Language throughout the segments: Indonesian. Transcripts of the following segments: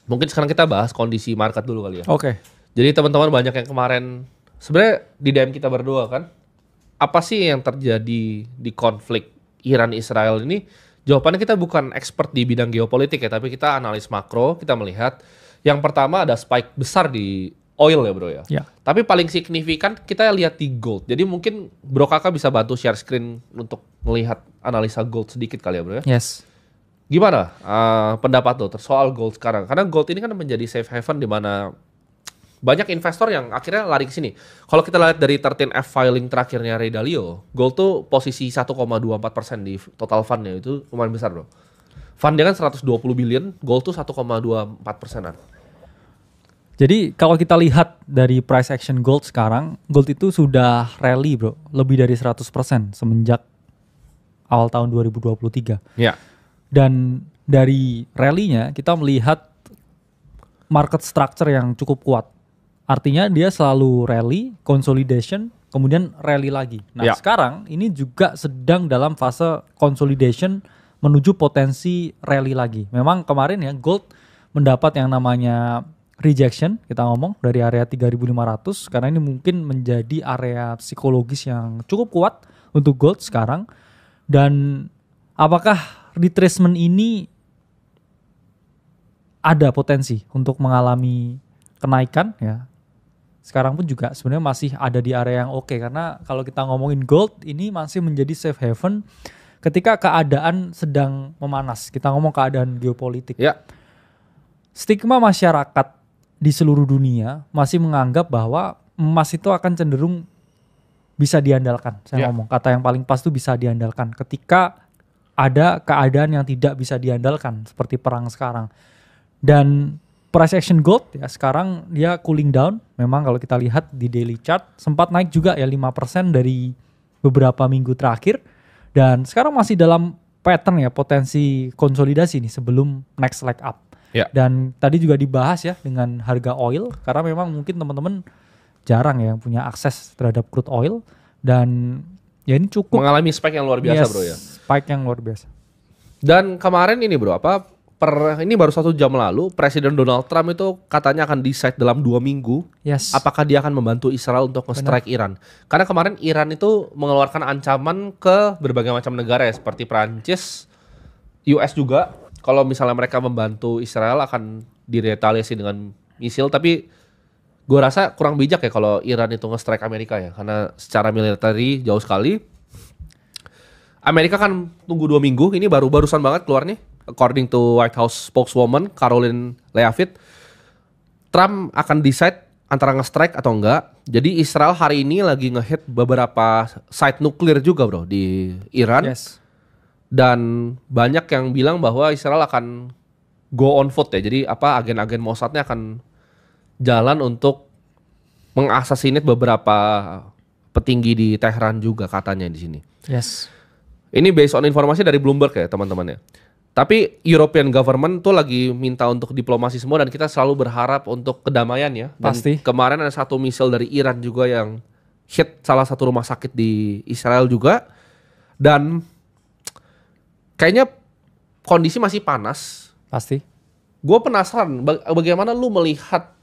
Mungkin sekarang kita bahas kondisi market dulu kali ya. Oke. Jadi teman-teman banyak yang kemarin sebenarnya di DM kita berdua kan, apa sih yang terjadi di konflik Iran Israel ini? Jawabannya kita bukan expert di bidang geopolitik ya, tapi kita analis makro, kita melihat yang pertama ada spike besar di oil ya bro ya. Ya. Tapi paling signifikan kita lihat di gold. Jadi mungkin Bro Kakak bisa bantu share screen untuk melihat analisa gold sedikit kali ya bro ya. Yes. Gimana pendapat lo soal gold sekarang? Karena gold ini kan menjadi safe haven di mana banyak investor yang akhirnya lari ke sini. Kalau kita lihat dari 13F filing terakhirnya Ray Dalio, gold tuh posisi 1,24% di total fundnya, itu lumayan besar bro. Fundnya kan 120 billion, gold tuh 1,24%an. Jadi kalau kita lihat dari price action gold sekarang, gold itu sudah rally bro, lebih dari 100% semenjak awal tahun 2023. Ya. Dan dari rally-nya kita melihat market structure yang cukup kuat. Artinya dia selalu rally, consolidation, kemudian rally lagi. Nah sekarang ini juga sedang dalam fase consolidation menuju potensi rally lagi. Memang kemarin ya gold mendapat yang namanya rejection, kita ngomong dari area 3.500 karena ini mungkin menjadi area psikologis yang cukup kuat untuk gold sekarang. Dan apakah retracement ini ada potensi untuk mengalami kenaikan ya? Sekarang pun juga sebenarnya masih ada di area yang oke, karena kalau kita ngomongin gold ini masih menjadi safe haven ketika keadaan sedang memanas. Kita ngomong keadaan geopolitik. Ya. Stigma masyarakat di seluruh dunia masih menganggap bahwa emas itu akan cenderung bisa diandalkan. Saya ngomong kata yang paling pas itu bisa diandalkan ketika ada keadaan yang tidak bisa diandalkan seperti perang sekarang. Dan price action gold ya sekarang dia cooling down. Memang kalau kita lihat di daily chart sempat naik juga ya 5% dari beberapa minggu terakhir. Dan sekarang masih dalam pattern ya potensi konsolidasi nih sebelum next leg up. Ya. Dan tadi juga dibahas ya dengan harga oil. Karena memang mungkin teman-teman jarang ya yang punya akses terhadap crude oil. Dan ya ini cukup mengalami spike yang luar biasa bro ya. Spike yang luar biasa. Dan kemarin ini bro ini baru 1 jam lalu Presiden Donald Trump itu katanya akan decide dalam 2 minggu apakah dia akan membantu Israel untuk nge-strike Iran. Karena kemarin Iran itu mengeluarkan ancaman ke berbagai macam negara ya, seperti Prancis, US juga. Kalau misalnya mereka membantu Israel akan diretaliasi dengan misil. Tapi gue rasa kurang bijak ya kalau Iran itu nge-strike Amerika ya, karena secara militer jauh sekali. Amerika kan tunggu 2 minggu, ini barusan banget keluar nih. According to White House spokeswoman Caroline Leavitt, Trump akan decide antara nge-strike atau enggak. Jadi Israel hari ini lagi nge-hit beberapa site nuklir juga bro di Iran. Dan banyak yang bilang bahwa Israel akan go on foot ya. Jadi agen-agen Mossadnya akan jalan untuk mengasasinate beberapa petinggi di Tehran juga katanya di sini. Ini based on informasi dari Bloomberg ya teman-teman ya. Tapi European government tuh lagi minta untuk diplomasi semua dan kita selalu berharap untuk kedamaian ya. Dan kemarin ada 1 misil dari Iran juga yang hit salah satu rumah sakit di Israel juga. Dan kayaknya kondisi masih panas. Gue penasaran bagaimana lu melihat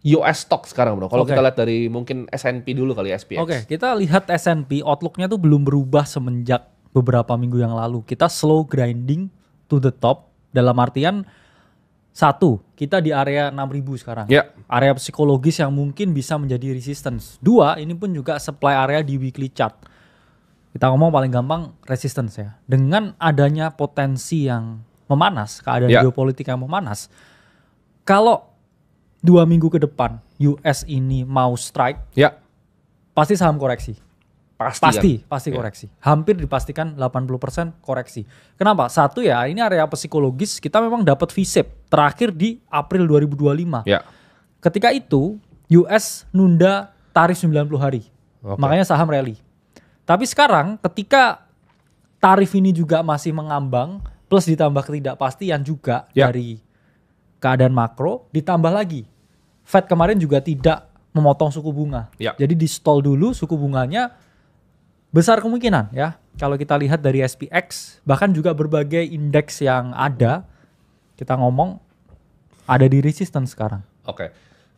US stock sekarang bro. Kalau kita lihat dari mungkin S&P dulu kali ya, SPX. Kita lihat S&P outlooknya tuh belum berubah semenjak beberapa minggu yang lalu. Kita slow grinding to the top, dalam artian 1, kita di area 6.000 sekarang. Area psikologis yang mungkin bisa menjadi resistance. 2, ini pun juga supply area di weekly chart. Kita ngomong paling gampang resistance ya. Dengan adanya potensi yang memanas, keadaan geopolitik yang memanas, kalau 2 minggu ke depan US ini mau strike, pasti saham koreksi. Pasti koreksi. Hampir dipastikan 80% koreksi. Kenapa? 1 ya, ini area psikologis kita memang dapat V-shape terakhir di April 2025. Ketika itu US nunda tarif 90 hari. Makanya saham rally. Tapi sekarang ketika tarif ini juga masih mengambang plus ditambah ketidakpastian juga dari keadaan makro, ditambah lagi Fed kemarin juga tidak memotong suku bunga. Jadi di stall dulu suku bunganya. Besar kemungkinan ya, kalau kita lihat dari SPX, bahkan juga berbagai indeks yang ada, kita ngomong ada di resistance sekarang. Oke.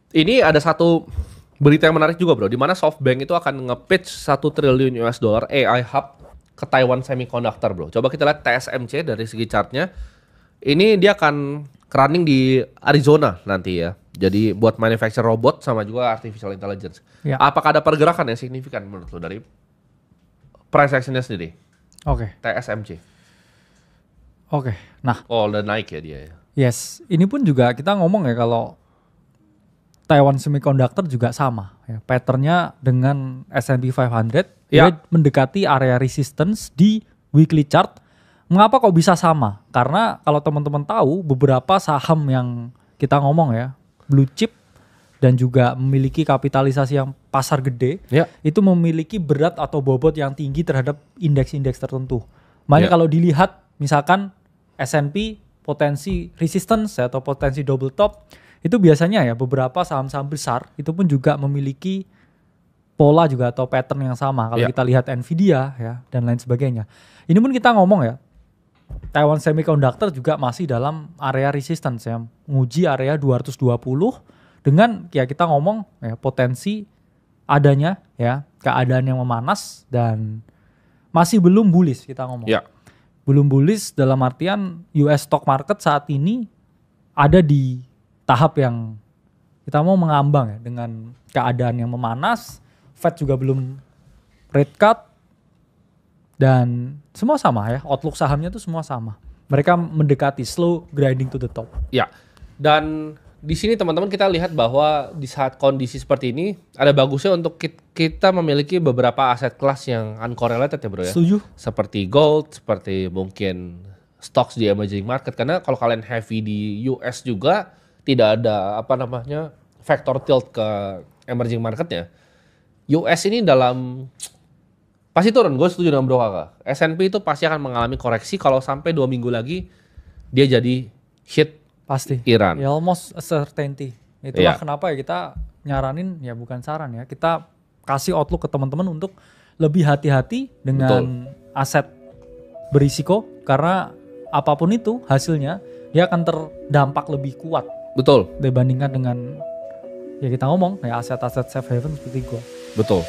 Ini ada satu berita yang menarik juga bro, di mana SoftBank itu akan nge-pitch 1 triliun US dollar AI hub ke Taiwan Semiconductor bro. Coba kita lihat TSMC dari segi chartnya. Ini dia akan running di Arizona nanti ya. Jadi buat manufacture robot sama juga artificial intelligence. Ya. Apakah ada pergerakan yang signifikan menurut lo dari price actionnya sendiri? Oke. TSMC. Oke. Nah. Oh udah naik ya dia ya. Yes. Ini pun juga kita ngomong ya kalau Taiwan Semiconductor juga sama. Ya, patternnya dengan S&P 500. Dia mendekati area resistance di weekly chart. Mengapa kok bisa sama? Karena kalau teman-teman tahu beberapa saham yang kita ngomong ya, blue chip dan juga memiliki kapitalisasi yang pasar gede, itu memiliki berat atau bobot yang tinggi terhadap indeks-indeks tertentu. Makanya kalau dilihat misalkan S&P potensi resistance atau potensi double top, itu biasanya ya beberapa saham-saham besar itu pun juga memiliki pola juga atau pattern yang sama. Kalau kita lihat Nvidia ya dan lain sebagainya. Ini pun kita ngomong ya, Taiwan Semiconductor juga masih dalam area resistance ya, menguji area 220 dengan ya kita ngomong ya potensi adanya ya keadaan yang memanas dan masih belum bullish kita ngomong. Belum bullish dalam artian US stock market saat ini ada di tahap yang kita mau mengambang ya dengan keadaan yang memanas, Fed juga belum rate cut dan semua sama ya, outlook sahamnya tuh semua sama. Mereka mendekati slow grinding to the top. Ya. Dan di sini teman-teman kita lihat bahwa di saat kondisi seperti ini ada bagusnya untuk kita memiliki beberapa aset kelas yang uncorrelated ya bro ya. Setuju. Seperti gold, seperti mungkin stocks di emerging market, karena kalau kalian heavy di US juga tidak ada factor tilt ke emerging marketnya. US ini pasti turun, gue setuju dengan bro kakak. S&P itu pasti akan mengalami koreksi kalau sampai 2 minggu lagi dia jadi hit pasti Iran. Ya almost a certainty. Itulah kenapa ya kita nyaranin ya bukan saran ya. Kita kasih outlook ke teman-teman untuk lebih hati-hati dengan aset berisiko karena apapun itu hasilnya dia akan terdampak lebih kuat. Betul. Dibandingkan dengan ya kita ngomong ya aset-aset safe haven seperti gold. Betul.